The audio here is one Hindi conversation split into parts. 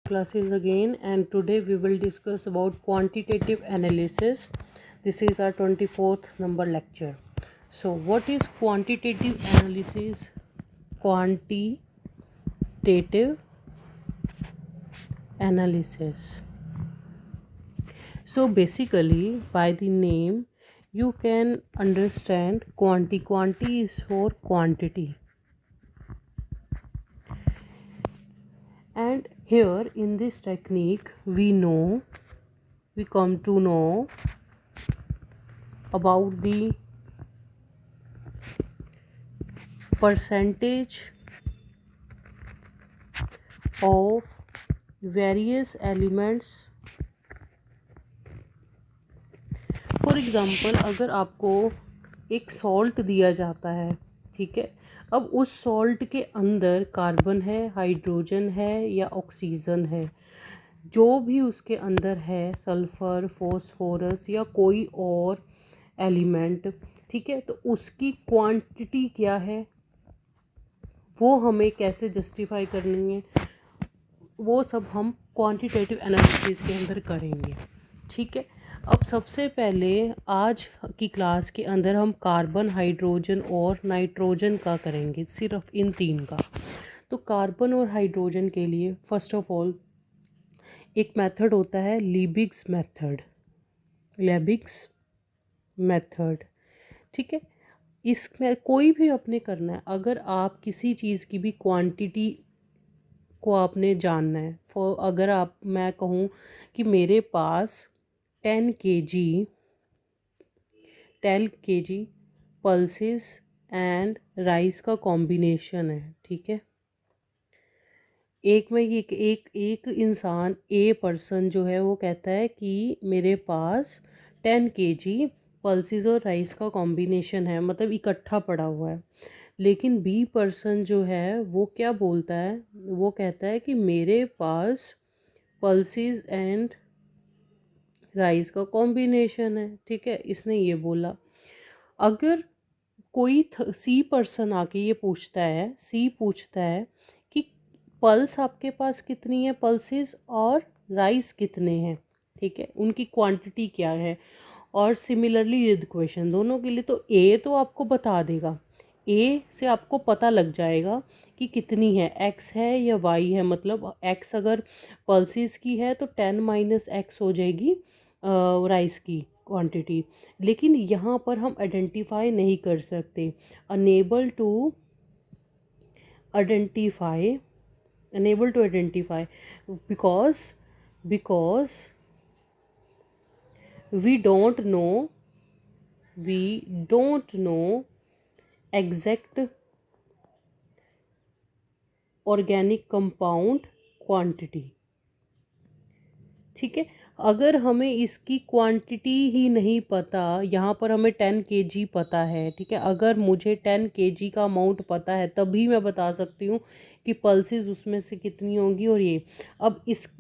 classes again, and today we will discuss about quantitative analysis. This is our 24th number lecture. So what is quantitative analysis? Quantitative analysis. So basically by the name you can understand quantity is for quantity. And here in this technique we come to know about the percentage of various elements. For example अगर आपको एक सॉल्ट दिया जाता है, ठीक है, अब उस सॉल्ट के अंदर कार्बन है, हाइड्रोजन है या ऑक्सीजन है, जो भी उसके अंदर है, सल्फ़र, फॉस्फोरस या कोई और एलिमेंट, ठीक है, तो उसकी क्वांटिटी क्या है वो हमें कैसे जस्टिफाई करनी है, वो सब हम क्वांटिटेटिव एनालिसिस के अंदर करेंगे, ठीक है। अब सबसे पहले आज की क्लास के अंदर हम कार्बन, हाइड्रोजन और नाइट्रोजन का करेंगे, सिर्फ इन तीन का। तो कार्बन और हाइड्रोजन के लिए फर्स्ट ऑफ ऑल एक मेथड होता है लीबिग्स मेथड, ठीक है। इसमें कोई भी आपने करना है, अगर आप किसी चीज़ की भी क्वांटिटी को आपने जानना है, अगर मैं कहूँ कि मेरे पास 10 kg पल्सेस एंड राइस का कॉम्बिनेशन है, ठीक है। एक इंसान पर्सन जो है वो कहता है कि मेरे पास 10 kg पल्सेस और राइस का कॉम्बिनेशन है, मतलब इकट्ठा पड़ा हुआ है। लेकिन बी पर्सन जो है वो क्या बोलता है, वो कहता है कि मेरे पास पल्सेस एंड राइस का कॉम्बिनेशन है, ठीक है, इसने ये बोला। अगर कोई सी पर्सन आके ये पूछता है कि पल्स आपके पास कितनी है, पल्सेस और राइस कितने हैं, ठीक है, उनकी क्वांटिटी क्या है, और सिमिलरली विद क्वेश्चन दोनों के लिए, तो ए तो आपको बता देगा, ए से आपको पता लग जाएगा कि कितनी है, एक्स है या वाई है, मतलब एक्स अगर पल्सेस की है तो 10 - x हो जाएगी राइस की क्वांटिटी। लेकिन यहाँ पर हम आइडेंटिफाई नहीं कर सकते, unable to identify because we don't know exact organic compound quantity, ठीक है। अगर हमें इसकी क्वांटिटी ही नहीं पता, यहाँ पर हमें 10 kg पता है, ठीक है, अगर मुझे 10 kg का अमाउंट पता है तभी मैं बता सकती हूँ कि पल्सेस उसमें से कितनी होंगी। और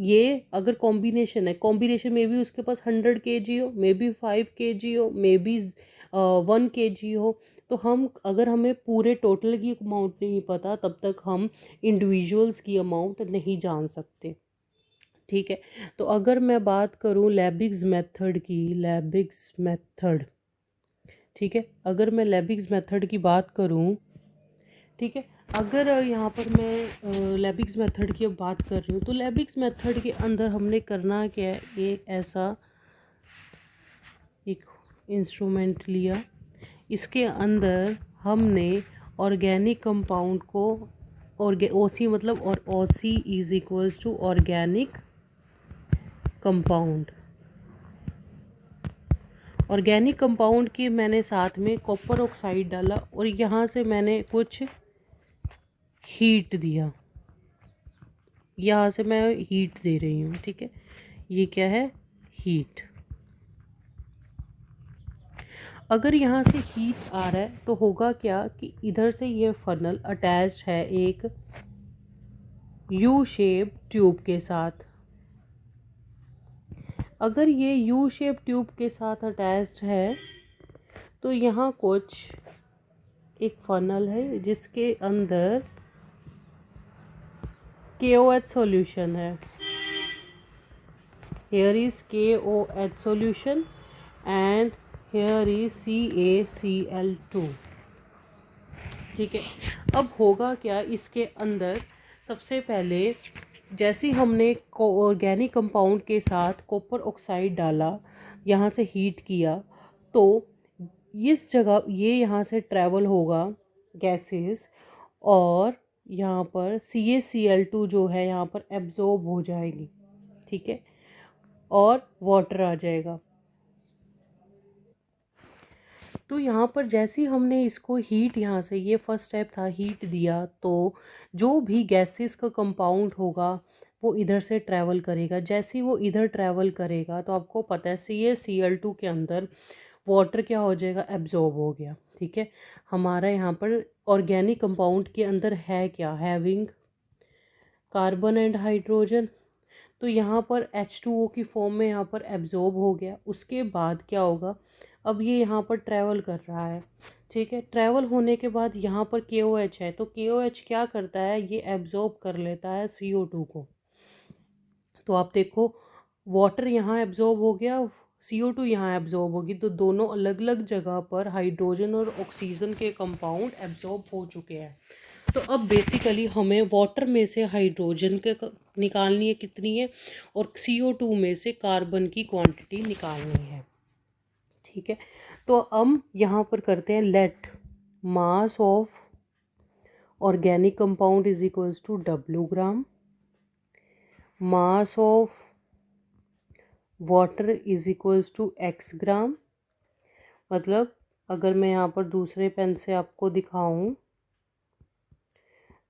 ये अगर कॉम्बिनेशन है, कॉम्बिनेशन में भी उसके पास 100 kg हो, मे बी 5 kg हो, मे बी 1 kg हो, तो अगर हमें पूरे टोटल की अमाउंट नहीं पता तब तक हम इंडिविजुअल्स की अमाउंट नहीं जान सकते, ठीक है। तो अगर मैं बात करूं लेबिग्स मेथड की, ठीक है, अगर मैं लेबिग्स मेथड की बात करूं, ठीक है, अगर यहाँ पर मैं लेबिग्स मेथड की अब बात कर रही हूँ, तो लेबिग्स मेथड के अंदर हमने करना क्या है, एक ऐसा एक इंस्ट्रूमेंट लिया, इसके अंदर हमने ऑर्गेनिक कंपाउंड को ओसी मतलब, और OC is equals to organic compound. Organic compound के मैंने साथ में कॉपर ऑक्साइड डाला और यहाँ से मैंने कुछ हीट दिया, यहाँ से मैं हीट दे रही हूँ, ठीक है, ये क्या है, हीट। अगर यहाँ से हीट आ रहा है तो होगा क्या कि इधर से ये फनल अटैच्ड है एक यू शेप ट्यूब के साथ। अगर ये यू शेप ट्यूब के साथ अटैच्ड है तो यहाँ कुछ एक फनल है जिसके अंदर KOH सॉल्यूशन है, here is KOH solution and here is CaCl2। ठीक है, अब होगा क्या इसके अंदर, सबसे पहले जैसे ही हमने ऑर्गेनिक कंपाउंड के साथ कॉपर ऑक्साइड डाला, यहाँ से हीट किया, तो इस जगह ये यहाँ से ट्रैवल होगा गैसेस, और यहाँ पर CaCl2 जो है यहाँ पर एब्जॉर्ब हो जाएगी। ठीक है, और वाटर आ जाएगा। तो यहाँ पर जैसे ही हमने इसको हीट, यहाँ से ये फर्स्ट स्टेप था, हीट दिया, तो जो भी गैसेस का कंपाउंड होगा वो इधर से ट्रैवल करेगा। जैसे ही वो इधर ट्रैवल करेगा तो आपको पता है CaCl2 के अंदर वाटर क्या हो जाएगा, एब्जॉर्ब हो गया। ठीक है, हमारा यहाँ पर ऑर्गेनिक कंपाउंड के अंदर है क्या, हैविंग कार्बन एंड हाइड्रोजन, तो यहाँ पर H2O की फॉर्म में यहाँ पर एब्जॉर्ब हो गया। उसके बाद क्या होगा, अब ये यहाँ पर ट्रैवल कर रहा है। ठीक है, ट्रैवल होने के बाद यहाँ पर KOH है, तो KOH क्या करता है, ये एब्जॉर्ब कर लेता है CO2 को। तो आप देखो, वाटर यहाँ एब्जॉर्ब हो गया, CO2 यहाँ एब्जॉर्ब होगी, तो दोनों अलग अलग जगह पर हाइड्रोजन और ऑक्सीजन के कंपाउंड एब्जॉर्ब हो चुके हैं। तो अब बेसिकली हमें वाटर में से हाइड्रोजन के निकालनी है कितनी है, और CO2 में से कार्बन की क्वांटिटी निकालनी है। ठीक है, तो हम यहाँ पर करते हैं let mass of organic compound is equals to W gram, mass of water is equals to X gram. मतलब अगर मैं यहाँ पर दूसरे पेन से आपको दिखाऊं,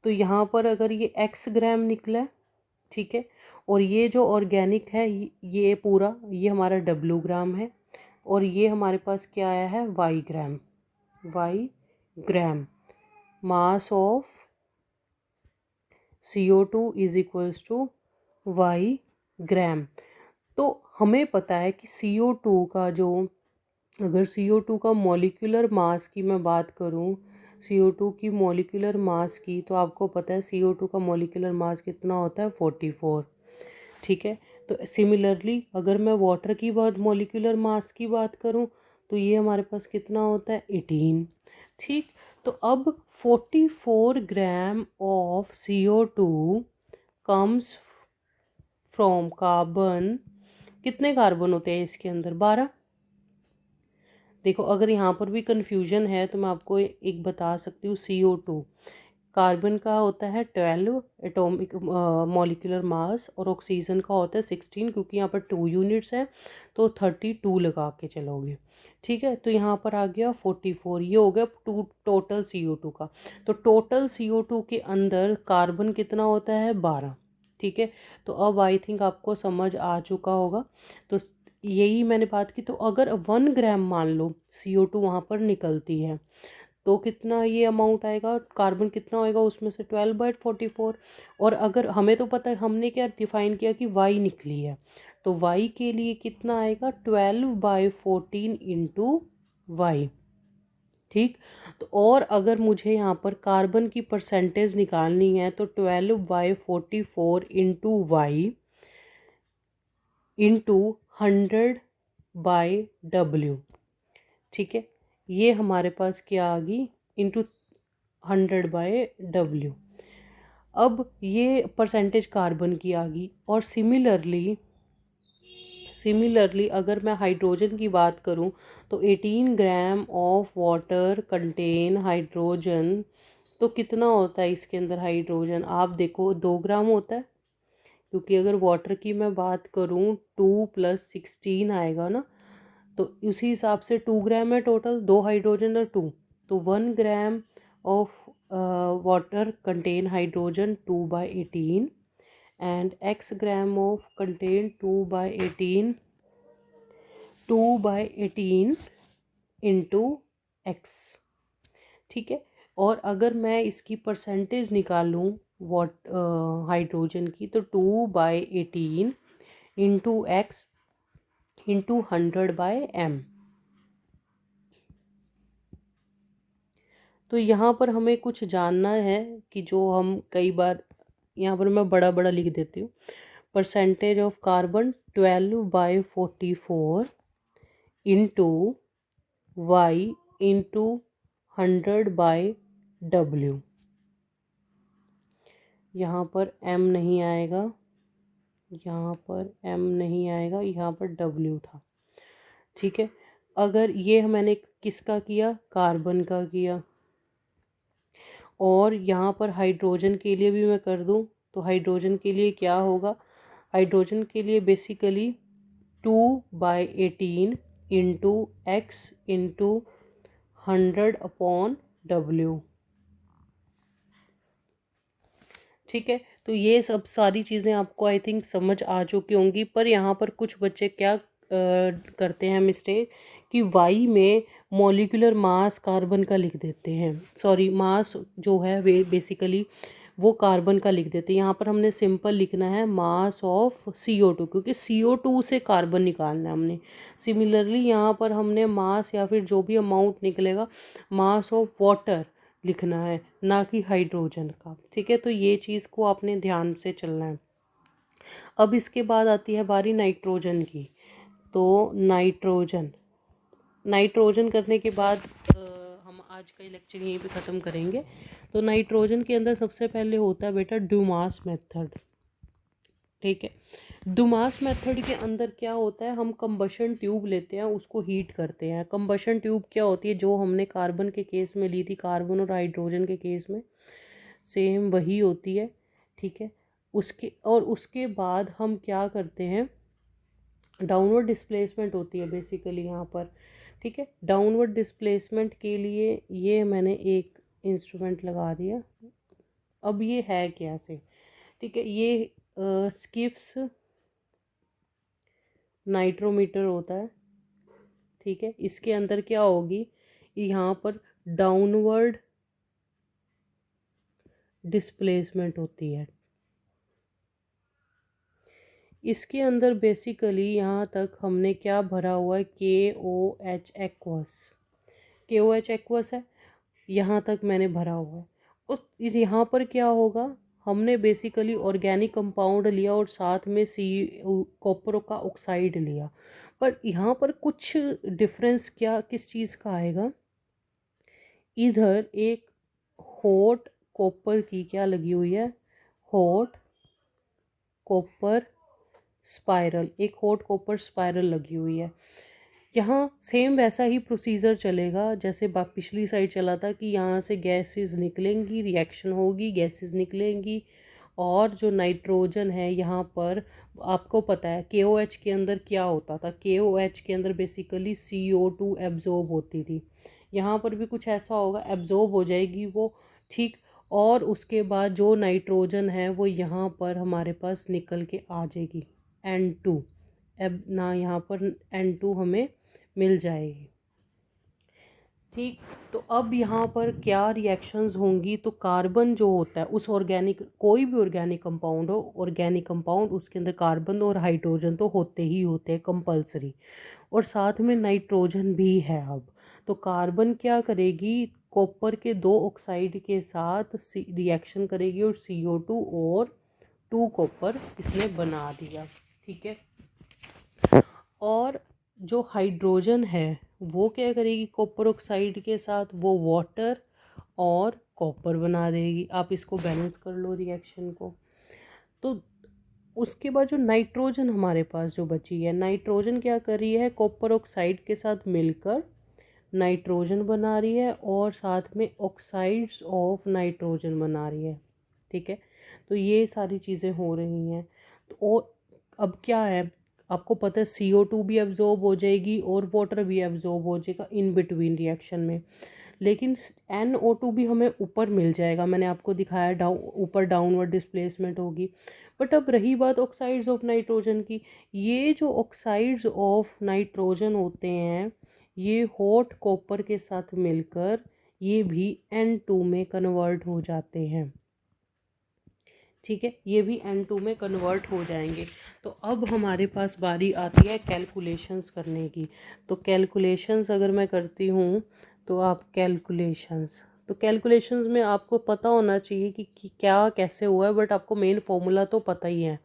तो यहाँ पर अगर ये X ग्राम निकला, ठीक है, और ये जो ऑर्गेनिक है ये पूरा, ये हमारा W ग्राम है, और ये हमारे पास क्या आया है, Y gram. Y gram mass of CO2 is equals to Y gram. तो हमें पता है कि CO2 का जो, अगर CO2 का मॉलिक्यूलर मास की मैं बात करूं, CO2 की मॉलिक्यूलर मास की, तो आपको पता है CO2 का मॉलिक्यूलर मास कितना होता है, 44। ठीक है, तो सिमिलरली अगर मैं वाटर की बात, मॉलिक्यूलर मास की बात करूं, तो ये हमारे पास कितना होता है, 18। ठीक, तो अब 44 gram of CO2 comes from carbon. कितने कार्बन होते हैं इसके अंदर, 12। देखो, अगर यहाँ पर भी कन्फ्यूजन है तो मैं आपको एक बता सकती हूँ, CO2 कार्बन का होता है 12 एटॉमिक मॉलिक्यूलर मास, और ऑक्सीजन का होता है 16, क्योंकि यहाँ पर 2 यूनिट्स हैं तो 32 लगा के चलोगे। ठीक है, तो यहाँ पर आ गया 44, ये हो गया टोटल CO2 का। तो टोटल CO2 के अंदर कार्बन कितना होता है, 12। ठीक है, तो अब आई थिंक आपको समझ आ चुका होगा। तो यही मैंने बात की। तो अगर 1 ग्राम मान लो CO2 वहाँ पर निकलती है, तो कितना ये अमाउंट आएगा, कार्बन कितना होएगा उसमें से, 12/44। और अगर हमें तो पता है, हमने क्या डिफाइन किया कि Y निकली है, तो Y के लिए कितना आएगा, 12/14 इंटू Y। ठीक, तो और अगर मुझे यहाँ पर कार्बन की परसेंटेज निकालनी है, तो 12/44 इंटू Y इंटू 100/W। ठीक है, ये हमारे पास क्या आ गई, इंटू 100/W। अब ये परसेंटेज कार्बन की आ गई। और सिमिलरली अगर मैं हाइड्रोजन की बात करूं, तो 18 gram of water contain hydrogen. तो कितना होता है इसके अंदर हाइड्रोजन, आप देखो 2 ग्राम होता है, क्योंकि अगर वाटर की मैं बात करूं 2 + 16 आएगा ना, तो उसी हिसाब से 2 ग्राम है टोटल, 2 हाइड्रोजन और 2, तो 1 gram of water contain hydrogen 2/18 and X gram of contain 2/18 into X। ठीक है, और अगर मैं इसकी परसेंटेज निकालूं हाइड्रोजन की, तो 2/18 इंटू X इंटू 100/M। तो यहाँ पर हमें कुछ जानना है कि जो हम कई बार, यहाँ पर मैं बड़ा बड़ा लिख देती हूँ, percentage of carbon 12/44 into Y into 100/W। यहाँ पर m नहीं आएगा, यहाँ पर m नहीं आएगा, यहाँ पर W था। ठीक है, अगर ये मैंने किसका किया, कार्बन का किया, और यहाँ पर हाइड्रोजन के लिए भी मैं कर दूँ तो हाइड्रोजन के लिए क्या होगा, हाइड्रोजन के लिए basically 2/18 into x into 100/W। ठीक है, तो ये सब सारी चीज़ें आपको आई थिंक समझ आ चुकी होंगी। पर यहाँ पर कुछ बच्चे क्या करते हैं मिस्टेक, कि वाई में मॉलिक्यूलर मास कार्बन का लिख देते हैं, सॉरी मास जो है वे बेसिकली वो कार्बन का लिख देते हैं। यहाँ पर हमने सिंपल लिखना है मास ऑफ CO2, क्योंकि CO2 से कार्बन निकालना है हमने। सिमिलरली यहाँ पर हमने मास या फिर जो भी अमाउंट निकलेगा मास ऑफ वाटर लिखना है, ना कि हाइड्रोजन का। ठीक है, तो ये चीज़ को आपने ध्यान से चलना है। अब इसके बाद आती है बारी नाइट्रोजन की। तो नाइट्रोजन करने के बाद हम आज का लेक्चर यहीं पे ख़त्म करेंगे। तो नाइट्रोजन के अंदर सबसे पहले होता है बेटा डुमास मेथड। ठीक है, डुमास मेथड के अंदर क्या होता है, हम कंबशन ट्यूब लेते हैं, उसको हीट करते हैं। कंबशन ट्यूब क्या होती है, जो हमने कार्बन के केस में ली थी, कार्बन और हाइड्रोजन के केस में सेम वही होती है। ठीक है, उसके बाद हम क्या करते हैं, डाउनवर्ड डिस्प्लेसमेंट होती है बेसिकली यहाँ पर। ठीक है, डाउनवर्ड डिस्प्लेसमेंट के लिए ये मैंने एक इंस्ट्रूमेंट लगा दिया। अब ये है क्या से, ठीक है, ये स्किप्स नाइट्रोमीटर होता है। ठीक है, इसके अंदर क्या होगी, यहाँ पर डाउनवर्ड डिस्प्लेसमेंट होती है। इसके अंदर बेसिकली यहाँ तक हमने क्या भरा हुआ है, KOH एक्वस, KOH एक्वस है, यहाँ तक मैंने भरा हुआ है। उस यहाँ पर क्या होगा, हमने बेसिकली ऑर्गेनिक कंपाउंड लिया और साथ में कॉपर का ऑक्साइड लिया। पर यहाँ पर कुछ डिफरेंस क्या किस चीज़ का आएगा, इधर एक हॉट कॉपर की क्या लगी हुई है, हॉट कॉपर स्पाइरल, एक हॉट कॉपर स्पाइरल लगी हुई है। यहाँ सेम वैसा ही प्रोसीजर चलेगा जैसे पिछली साइड चला था, कि यहाँ से गैसेस निकलेंगी, रिएक्शन होगी, गैसेस निकलेंगी, और जो नाइट्रोजन है यहाँ पर आपको पता है KOH के अंदर क्या होता था, KOH के अंदर बेसिकली CO2 एब्जॉर्ब होती थी। यहाँ पर भी कुछ ऐसा होगा, एब्जॉर्ब हो जाएगी वो। ठीक, और उसके बाद जो नाइट्रोजन है वो यहाँ पर हमारे पास निकल के आ जाएगी N2, अब ना यहाँ पर N2 हमें मिल जाएगी। ठीक, तो अब यहाँ पर क्या रिएक्शंस होंगी, तो कार्बन जो होता है उस ऑर्गेनिक, कोई भी ऑर्गेनिक कंपाउंड हो, ऑर्गेनिक कंपाउंड उसके अंदर कार्बन और हाइड्रोजन तो होते ही होते हैं कंपलसरी, और साथ में नाइट्रोजन भी है। अब तो कार्बन क्या करेगी, कॉपर के 2 ऑक्साइड के साथ रिएक्शन करेगी और CO2 और 2 कॉपर इसने बना दिया। ठीक है, और जो हाइड्रोजन है वो क्या करेगी, कॉपर ऑक्साइड के साथ वो वाटर और कॉपर बना देगी। आप इसको बैलेंस कर लो रिएक्शन को। तो उसके बाद जो नाइट्रोजन हमारे पास जो बची है, नाइट्रोजन क्या कर रही है, कॉपर ऑक्साइड के साथ मिलकर नाइट्रोजन बना रही है और साथ में ऑक्साइड्स ऑफ नाइट्रोजन बना रही है। ठीक है, तो ये सारी चीज़ें हो रही हैं। तो और अब क्या है, आपको पता है CO2 भी एब्जॉर्ब हो जाएगी और वाटर भी एब्जॉर्ब हो जाएगा इन बिटवीन रिएक्शन में, लेकिन NO2 भी हमें ऊपर मिल जाएगा। मैंने आपको दिखाया ऊपर डाउनवर्ड डिस्प्लेसमेंट होगी। बट अब रही बात ऑक्साइड्स ऑफ नाइट्रोजन की, ये जो ऑक्साइड्स ऑफ नाइट्रोजन होते हैं ये हॉट कॉपर के साथ मिलकर ये भी N2 में कन्वर्ट हो जाते हैं। ठीक है, ये भी N2 में कन्वर्ट हो जाएंगे। तो अब हमारे पास बारी आती है कैलकुलेशंस करने की। तो कैलकुलेशंस अगर मैं करती हूँ तो आप कैलकुलेशंस में आपको पता होना चाहिए कि क्या कैसे हुआ है, बट आपको मेन फॉर्मूला तो पता ही है।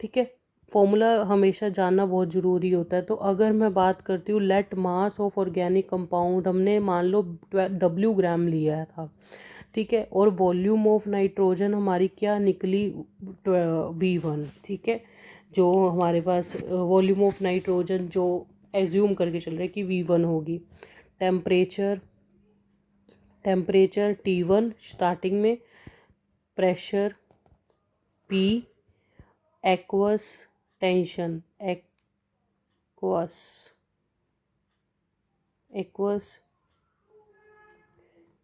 ठीक है, फॉर्मूला हमेशा जानना बहुत ज़रूरी होता है। तो अगर मैं बात करती हूँ let mass of organic compound, हमने मान लो W ग्राम लिया था, ठीक है, और वॉल्यूम ऑफ नाइट्रोजन हमारी क्या निकली, V1, ठीक है। जो हमारे पास वॉल्यूम ऑफ नाइट्रोजन जो एज्यूम करके चल रहे हैं कि V1 होगी। टेम्परेचर T1 स्टार्टिंग में, pressure P, aqueous tension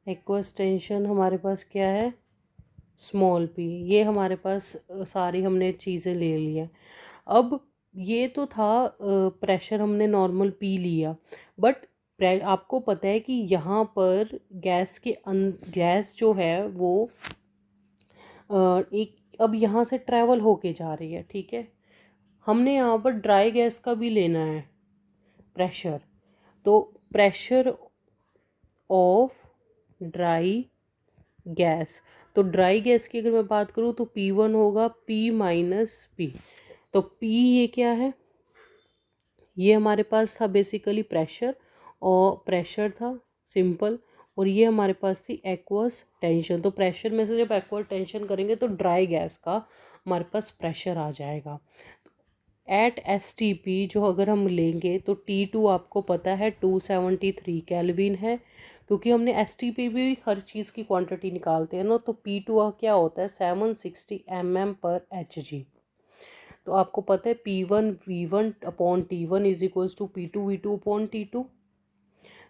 aqueous tension हमारे पास क्या है, स्मॉल p। ये हमारे पास सारी हमने चीज़ें ले ली हैं। अब ये तो था प्रेशर, हमने नॉर्मल p लिया, बट आपको पता है कि यहाँ पर गैस जो है वो एक अब यहाँ से ट्रैवल होके जा रही है, ठीक है। हमने यहाँ पर ड्राई गैस का भी लेना है प्रेशर, तो प्रेशर ऑफ ड्राई गैस, तो ड्राई गैस की अगर मैं बात करूँ तो P1 होगा P माइनस P। तो P ये क्या है, ये हमारे पास था बेसिकली प्रेशर, और प्रेशर था सिंपल, और ये हमारे पास थी एक्वस टेंशन। तो प्रेशर में से जब एक्वस टेंशन करेंगे तो ड्राई गैस का हमारे पास प्रेशर आ जाएगा। एट STP जो अगर हम लेंगे तो T2 आपको पता है 273 केल्विन है, क्योंकि हमने STP भी हर चीज़ की क्वांटिटी निकालते हैं ना। तो P2 क्या होता है 760 mm/Hg। तो आपको पता है P1 V1 upon T1 is equals to P2 V2 upon T2।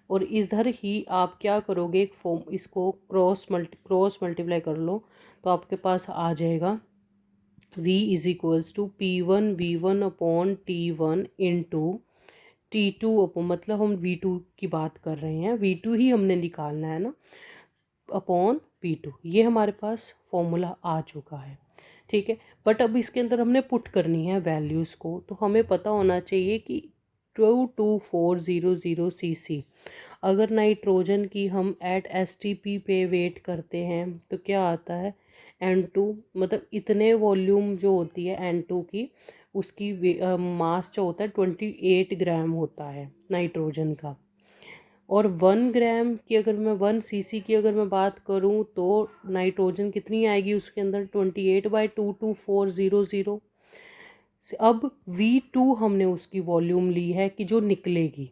और इधर ही आप क्या करोगे, एक फॉर्म इसको क्रॉस मल्टीप्लाई कर लो, तो आपके पास आ जाएगा V is equals to P1 V1 upon T1 into T2 upon, मतलब हम V2 की बात कर रहे हैं, V2 ही हमने निकालना है ना, अपॉन P2। ये हमारे पास फॉर्मूला आ चुका है, ठीक है। बट अब इसके अंदर हमने पुट करनी है वैल्यूज़ को, तो हमें पता होना चाहिए कि 22400 cc अगर नाइट्रोजन की हम एट STP पे वेट करते हैं तो क्या आता है N2, मतलब इतने वॉल्यूम जो होती है N2 की, उसकी मास जो होता है 28 ग्राम होता है नाइट्रोजन का। और 1 ग्राम की अगर मैं 1 cc की अगर मैं बात करूं तो नाइट्रोजन कितनी आएगी उसके अंदर, 28/22400। अब V2 हमने उसकी वॉल्यूम ली है कि जो निकलेगी,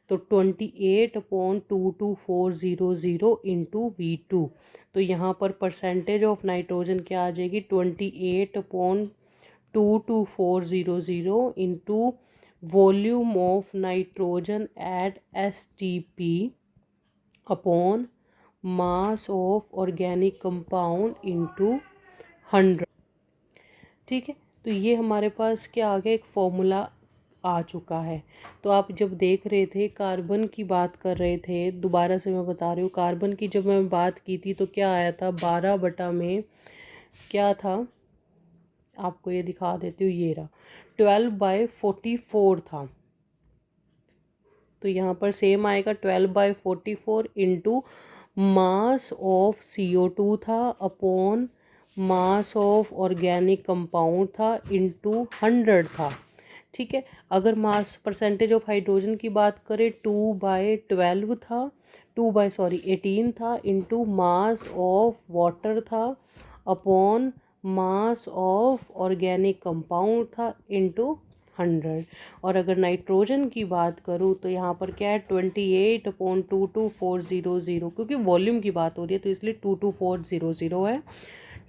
तो 28/22400 इंटू V2। तो यहाँ पर परसेंटेज ऑफ नाइट्रोजन क्या आ जाएगी, 28/22400 into volume of nitrogen eight STP upon mass of organic compound into 100, ठीक है। तो ये हमारे पास क्या आ गया, एक फॉर्मूला आ चुका है। तो आप जब देख रहे थे कार्बन की बात कर रहे थे, दोबारा से मैं बता रही हूँ, कार्बन की जब मैं बात की थी तो क्या आया था, 12 बटा में क्या था, आपको ये दिखा देती हूँ, ये रहा 12/44 था। तो यहाँ पर सेम आएगा 12/44 इंटू मास ऑफ CO2 था upon mass of organic compound था इंटू 100 था, ठीक है। अगर मास परसेंटेज ऑफ हाइड्रोजन की बात करें 2/12 था, 18 था इंटू मास ऑफ वाटर था upon mass of organic compound था इंटू 100। और अगर नाइट्रोजन की बात करूँ तो यहाँ पर क्या है 28/22400, क्योंकि वॉल्यूम की बात हो रही है तो इसलिए 22400 है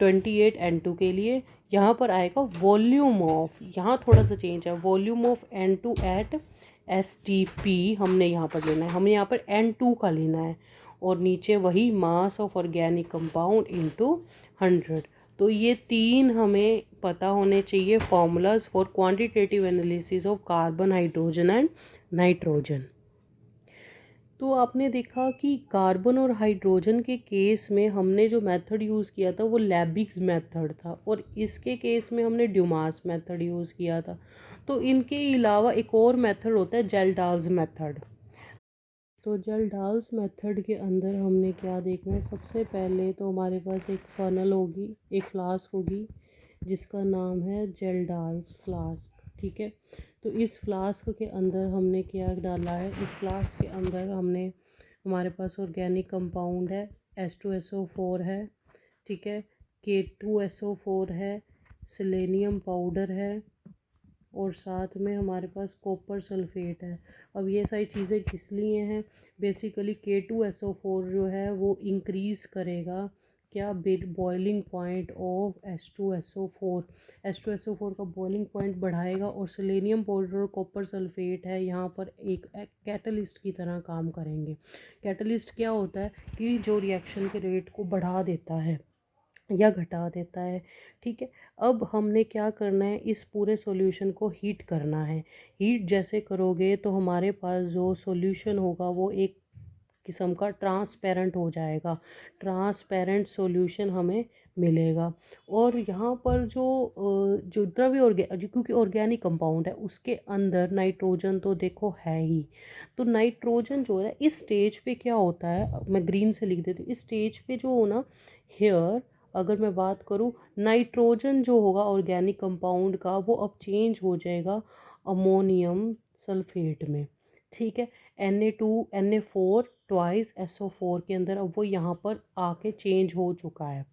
28N2 के लिए। यहाँ पर आएगा वॉल्यूम ऑफ, यहाँ थोड़ा सा चेंज है, volume of N2 eight STP हमने यहाँ पर लेना है, हमें यहाँ पर N2 का लेना है, और नीचे वही मास ऑफ ऑर्गेनिक कंपाउंड इंटू 100। तो ये तीन हमें पता होने चाहिए formulas for quantitative analysis of carbon, hydrogen and nitrogen. तो आपने देखा कि कार्बन और हाइड्रोजन के केस में हमने जो मेथड यूज़ किया था वो लैबिग्स मेथड था, और इसके केस में हमने ड्यूमास मेथड यूज़ किया था। तो इनके अलावा एक और मेथड होता है जेल्डाल्स मेथड। तो जेल्डाल्स मेथड के अंदर हमने क्या देखना है, सबसे पहले तो हमारे पास एक फनल होगी, एक फ्लास्क होगी, जिसका नाम है जेल्डाल्स फ्लास्क। ठीक है, तो इस फ्लास्क के अंदर हमने क्या डाला है, इस फ्लास्क के अंदर हमने, हमारे पास ऑर्गेनिक कंपाउंड है, H2SO4 है, ठीक है, K2SO4 है, सेलेनियम पाउडर है, और साथ में हमारे पास कॉपर सल्फेट है। अब ये सारी चीज़ें किस लिए हैं, बेसिकली K2SO4 जो है वो इंक्रीज़ करेगा क्या, बॉइलिंग पॉइंट ऑफ H2SO4 का बॉइलिंग पॉइंट बढ़ाएगा, और सेलेनियम पाउडर और कॉपर सल्फेट है यहाँ पर एक कैटलिस्ट की तरह काम करेंगे। कैटलिस्ट क्या होता है कि जो रिएक्शन के रेट को बढ़ा देता है या घटा देता है। ठीक है, अब हमने क्या करना है, इस पूरे सॉल्यूशन को हीट करना है। हीट जैसे करोगे तो हमारे पास जो सॉल्यूशन होगा वो एक किस्म का ट्रांसपेरेंट हो जाएगा, ट्रांसपेरेंट सॉल्यूशन हमें मिलेगा। और यहाँ पर जो द्रव्य क्योंकि ऑर्गेनिक कंपाउंड है उसके अंदर नाइट्रोजन तो देखो है ही, तो नाइट्रोजन जो है इस स्टेज पे क्या होता है, मैं ग्रीन से लिख देती हूँ, इस स्टेज पे जो हो ना, हेयर अगर मैं बात करूँ, नाइट्रोजन जो होगा ऑर्गेनिक कंपाउंड का वो अब चेंज हो जाएगा अमोनियम सल्फेट में। ठीक है, Na2Na4 ट्वाइस SO4 के अंदर अब वो यहाँ पर आके चेंज हो चुका है।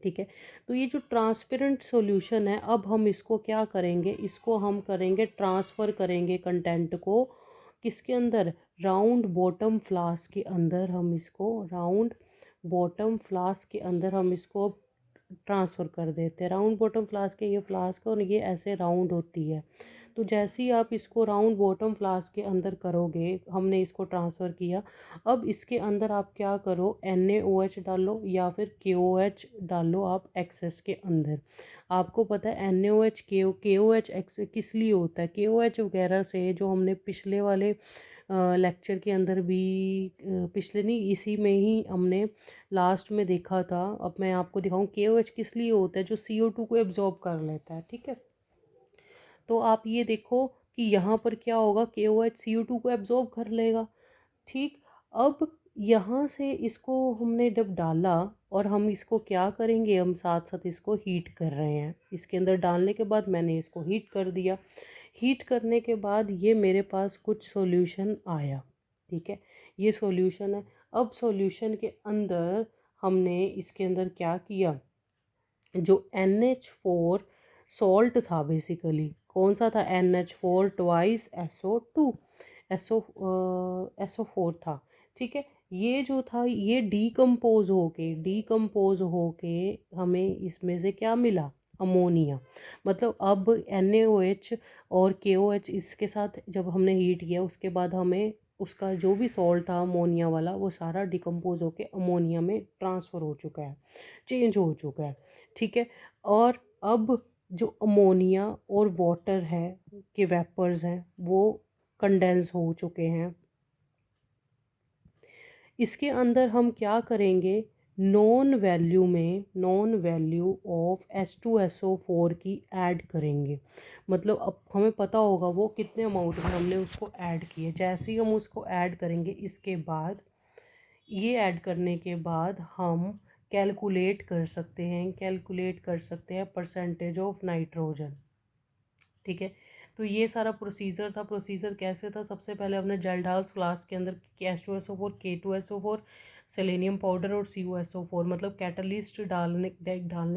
ठीक है, तो ये जो ट्रांसपेरेंट सॉल्यूशन है, अब हम इसको क्या करेंगे, इसको हम करेंगे ट्रांसफ़र करेंगे कंटेंट को किसके अंदर, राउंड बॉटम फ्लास्क के अंदर। हम इसको राउंड बॉटम फ्लास्क के अंदर हम इसको ट्रांसफ़र कर देते हैं। राउंड बॉटम फ्लास्क है, ये फ्लास्क और ये ऐसे राउंड होती है। तो जैसे ही आप इसको राउंड बॉटम फ्लास्क के अंदर करोगे, हमने इसको ट्रांसफ़र किया, अब इसके अंदर आप क्या करो, NaOH डालो या फिर KOH डालो आप एक्सेस के अंदर। आपको पता है NaOH KOH किस लिए होता है, KOH वगैरह से जो हमने पिछले वाले लेक्चर के अंदर भी, पिछले नहीं इसी में ही हमने लास्ट में देखा था। अब मैं आपको दिखाऊं KOH किस लिए होता है, जो CO2 को एब्जॉर्ब कर लेता है। ठीक है, तो आप ये देखो कि यहाँ पर क्या होगा, KOH CO2 को एब्जॉर्ब कर लेगा। ठीक, अब यहाँ से इसको हमने जब डाला, और हम इसको क्या करेंगे, हम साथ साथ इसको हीट कर रहे हैं। इसके अंदर डालने के बाद मैंने इसको हीट कर दिया। हीट करने के बाद ये मेरे पास कुछ सॉल्यूशन आया। ठीक है, ये सॉल्यूशन है। अब सॉल्यूशन के अंदर हमने इसके अंदर क्या किया, जो NH4 सॉल्ट था, बेसिकली कौन सा था, NH4 ट्वाइस SO4 था। ठीक है, ये जो था ये डीकम्पोज होके हमें इसमें से क्या मिला, अमोनिया। मतलब अब NaOH और KOH इसके साथ जब हमने हीट किया, उसके बाद हमें उसका जो भी सॉल्ट था अमोनिया वाला, वो सारा डिकम्पोज होके अमोनिया में ट्रांसफ़र हो चुका है, चेंज हो चुका है। ठीक है, और अब जो अमोनिया और वाटर है के वेपर्स हैं वो कंडेंस हो चुके हैं। इसके अंदर हम क्या करेंगे, नॉन वैल्यू ऑफ H2SO4 की ऐड करेंगे। मतलब अब हमें पता होगा वो कितने अमाउंट में हमने उसको ऐड किए। जैसे ही हम उसको ऐड करेंगे, इसके बाद ये ऐड करने के बाद हम कैलकुलेट कर सकते हैं परसेंटेज ऑफ नाइट्रोजन। ठीक है, तो ये सारा प्रोसीजर कैसे था, सबसे पहले हमने जेल्डाल्स फ्लास्क के अंदर H2SO4 K2SO4 सेलेनियम पाउडर और CuSO4 मतलब कैटलिस्ट डालने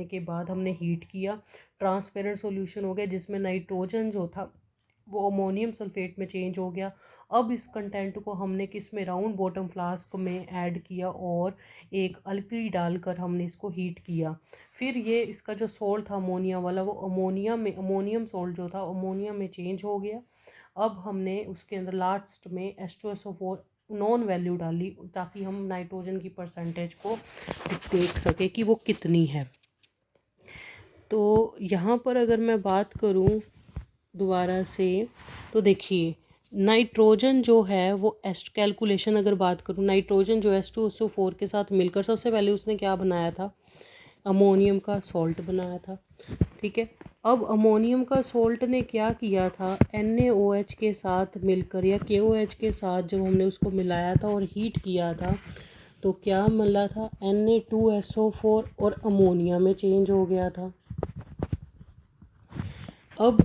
के बाद हमने हीट किया, ट्रांसपेरेंट सॉल्यूशन हो गया जिसमें नाइट्रोजन जो था वो अमोनियम सल्फेट में चेंज हो गया। अब इस कंटेंट को हमने किस में, राउंड बॉटम फ्लास्क में ऐड किया, और एक अल्कली डालकर हमने इसको हीट किया। फिर ये इसका जो सॉल्ट था अमोनिया वाला, वो अमोनियम सॉल्ट जो था अमोनिया में चेंज हो गया। अब हमने उसके अंदर लास्ट में H2SO4 नॉन वैल्यू डाली, ताकि हम नाइट्रोजन की परसेंटेज को देख सके कि वो कितनी है। तो यहाँ पर अगर मैं बात करूँ दोबारा से, तो देखिए नाइट्रोजन जो है वो कैलकुलेशन अगर बात करूँ, नाइट्रोजन जो H2SO4 के साथ मिलकर सबसे पहले उसने क्या बनाया था, अमोनियम का सॉल्ट बनाया था। ठीक है, अब अमोनियम का सॉल्ट ने क्या किया था, NaOH के साथ मिलकर या KOH के साथ जब हमने उसको मिलाया था और हीट किया था, तो क्या मिला था, Na2SO4 और अमोनिया में चेंज हो गया था। अब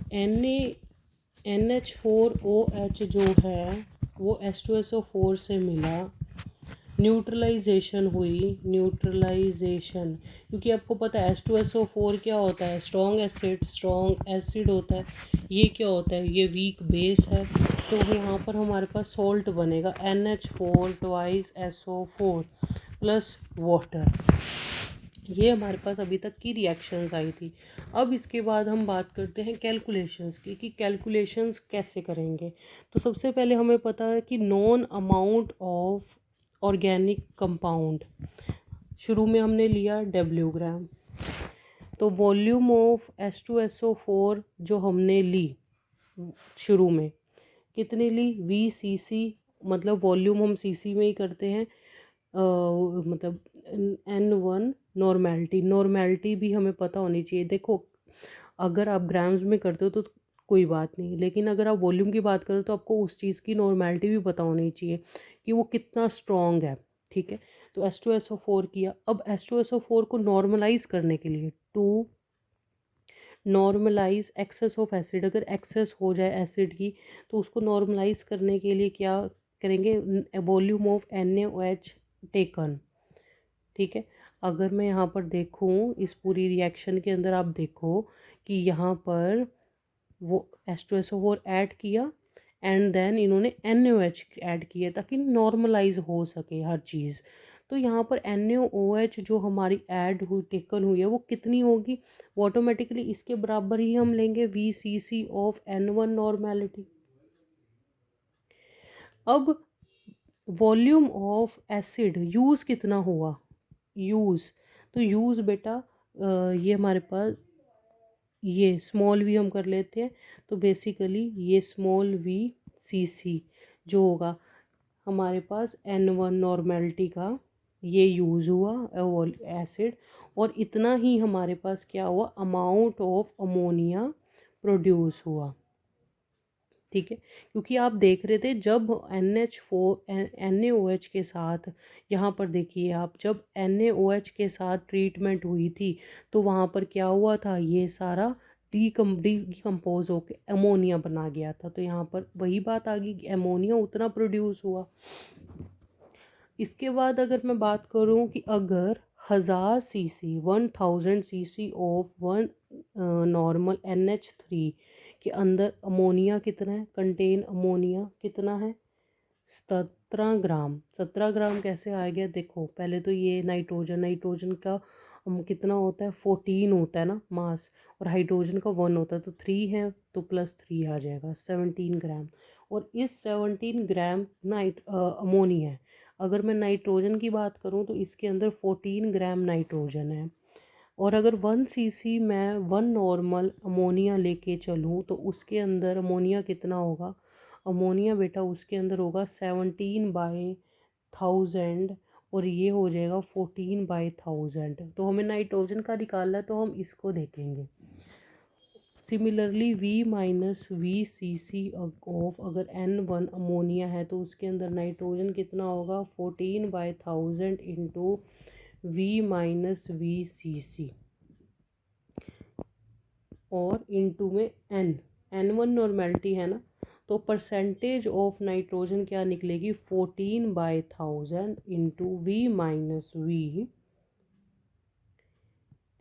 NH4OH जो है वो H2SO4 से मिला, न्यूट्रलाइजेशन हुई, न्यूट्रलाइजेशन, क्योंकि आपको पता है H2SO4 क्या होता है, स्ट्रॉन्ग एसिड होता है, ये क्या होता है, ये वीक बेस है। तो यहाँ पर हमारे पास सॉल्ट बनेगा NH4 twice SO4 plus water. ये हमारे पास अभी तक की रिएक्शंस आई थी। अब इसके बाद हम बात करते हैं कैलकुलेशंस की, कि कैलकुलेशंस कैसे करेंगे। तो सबसे पहले हमें पता है कि non amount of organic compound, शुरू में हमने लिया W ग्राम। तो वॉल्यूम ऑफ H2SO4 जो हमने ली शुरू में, कितनी ली, VCC, मतलब वॉल्यूम हम सीसी में ही करते हैं, मतलब N1 नॉर्मेलिटी भी हमें पता होनी चाहिए। देखो, अगर आप ग्राम्स में करते हो तो कोई बात नहीं, लेकिन अगर आप वॉल्यूम की बात करो तो आपको उस चीज़ की नॉर्मेलिटी भी पता होनी चाहिए कि वो कितना स्ट्रॉन्ग है। ठीक है, तो H2SO4 किया। अब H2SO4 को नॉर्मलाइज करने के लिए, to normalise excess of acid, अगर एक्सेस हो जाए एसिड की तो उसको नॉर्मलाइज करने के लिए क्या करेंगे, वॉल्यूम ऑफ NaOH टेकन। ठीक है, अगर मैं यहाँ पर देखूँ इस पूरी रिएक्शन के अंदर, आप देखो कि यहाँ पर वो H2SO4 ऐड किया एंड देन इन्होंने NaOH ऐड किया ताकि नॉर्मलाइज हो सके हर चीज़। तो यहाँ पर NaOH जो हमारी ऐड हुई, टेकन हुई है, वो कितनी होगी, वो ऑटोमेटिकली इसके बराबर ही हम लेंगे VCC ऑफ N1 नॉर्मेलिटी। अब वॉल्यूम ऑफ एसिड यूज़ कितना हुआ, यूज़, तो यूज़ बेटा ये हमारे पास, ये स्मॉल v हम कर लेते हैं, तो बेसिकली ये स्मॉल VCC जो होगा हमारे पास N1 नॉर्मेलिटी का, ये यूज़ हुआ एसिड, और इतना ही हमारे पास क्या हुआ, अमाउंट ऑफ अमोनिया प्रोड्यूस हुआ। ठीक है, क्योंकि आप देख रहे थे जब NaOH के साथ, यहाँ पर देखिए आप, जब NaOH के साथ ट्रीटमेंट हुई थी तो वहाँ पर क्या हुआ था, ये सारा डिकम्पोज होके अमोनिया बना गया था। तो यहाँ पर वही बात आ गई कि अमोनिया उतना प्रोड्यूस हुआ। इसके बाद अगर मैं बात करूँ कि अगर 1000 cc of one normal NH3 के अंदर अमोनिया कितना है, कंटेन अमोनिया कितना है, 17 ग्राम। 17 ग्राम कैसे आ गया, देखो पहले तो ये नाइट्रोजन का कितना होता है, 14 होता है ना मास, और हाइड्रोजन का 1 होता है, तो 3 है तो +3 आ जाएगा, 17 ग्राम। और इस 17 ग्राम अमोनिया है। अगर मैं नाइट्रोजन की बात करूँ तो इसके अंदर 14 ग्राम नाइट्रोजन है। और अगर 1 cc मैं 1 नॉर्मल अमोनिया लेके चलूँ तो उसके अंदर अमोनिया कितना होगा, अमोनिया बेटा उसके अंदर होगा 17/1000, और ये हो जाएगा 14/1000। तो हमें नाइट्रोजन का निकालना है तो हम इसको देखेंगे। सिमिलरली V-VCC ऑफ, अगर N1 अमोनिया है तो उसके अंदर नाइट्रोजन कितना होगा, 14/1000 इंटू V-VCC, और इनटू में N1 नॉर्मेलिटी है ना, तो परसेंटेज ऑफ नाइट्रोजन क्या निकलेगी, 14/1000 into V-V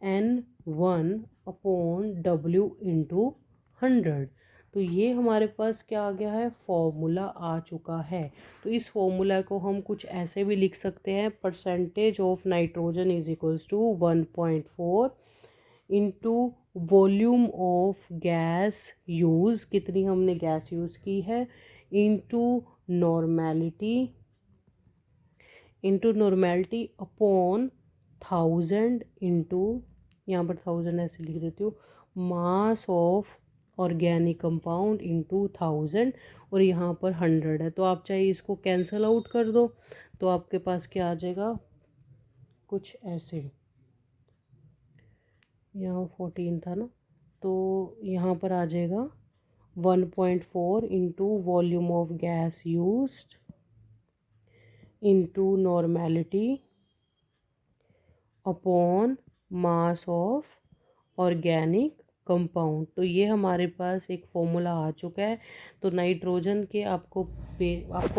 N1 upon W into 100। तो ये हमारे पास क्या आ गया है, फॉर्मूला आ चुका है। तो इस फॉर्मूला को हम कुछ ऐसे भी लिख सकते हैं, percentage of nitrogen is equals to 1.4 into volume of gas use, कितनी हमने गैस यूज़ की है, इंटू नॉर्मेलिटी अपॉन 1000 इंटू, यहाँ पर 1000 ऐसे लिख देती हूँ, मास ऑफ ऑर्गेनिक कंपाउंड इंटू 1000, और यहाँ पर 100 है। तो आप चाहे इसको कैंसिल आउट कर दो तो आपके पास क्या आ जाएगा, कुछ ऐसे, यहाँ 14 था ना, तो यहाँ पर आ जाएगा 1.4 into volume of gas used into normality upon mass of organic compound. तो ये हमारे पास एक फॉर्मूला आ चुका है। तो नाइट्रोजन के आपको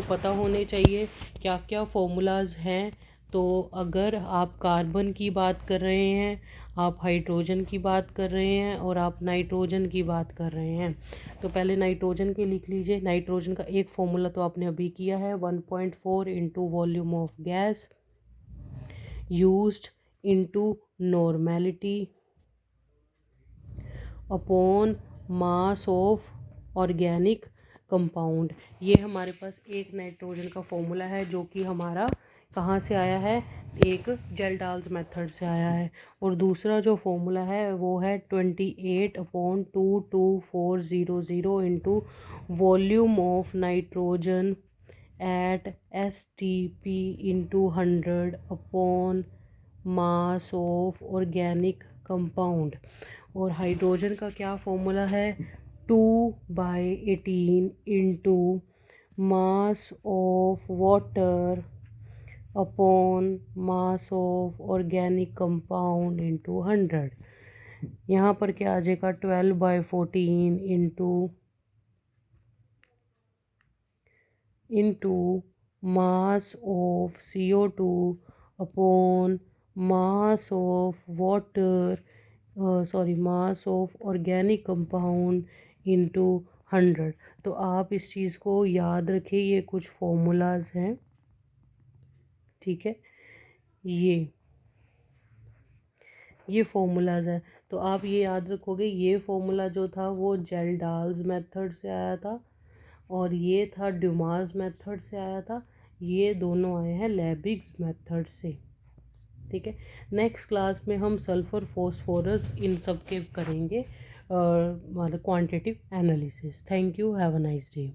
पता होने चाहिए क्या क्या फॉर्मूलाज हैं। तो अगर आप कार्बन की बात कर रहे हैं, आप हाइड्रोजन की बात कर रहे हैं और आप नाइट्रोजन की बात कर रहे हैं, तो पहले नाइट्रोजन के लिख लीजिए। नाइट्रोजन का एक फॉर्मूला तो आपने अभी किया है, 1.4 into volume of gas used into normality upon mass of organic compound. ये हमारे पास एक नाइट्रोजन का फॉर्मूला है जो कि हमारा कहाँ से आया है, एक जेल्डाल्स मेथड से आया है। और दूसरा जो फॉर्मूला है वो है 28/22400 into volume of nitrogen eight STP into 100 upon mass of organic compound. और हाइड्रोजन का क्या फॉर्मूला है, 2/18 into mass of water upon mass of organic compound into 100। यहाँ पर क्या आ जाएगा, 12/14 into mass of CO2 upon mass of water mass of organic compound into 100। तो आप इस चीज़ को याद रखिए, ये कुछ फॉर्मूलाज हैं, ठीक है। ये फॉर्मूलाज हैं, तो आप ये याद रखोगे। ये फॉर्मूला जो था वो जेल्डाल्स मेथड से आया था और ये था ड्यूमास मेथड से आया था। ये दोनों आए हैं लेबिग्स मेथड से, ठीक है। नेक्स्ट क्लास में हम सल्फ़र फॉस्फोरस इन सब के करेंगे मतलब quantitative analysis. Thank you, have a nice day.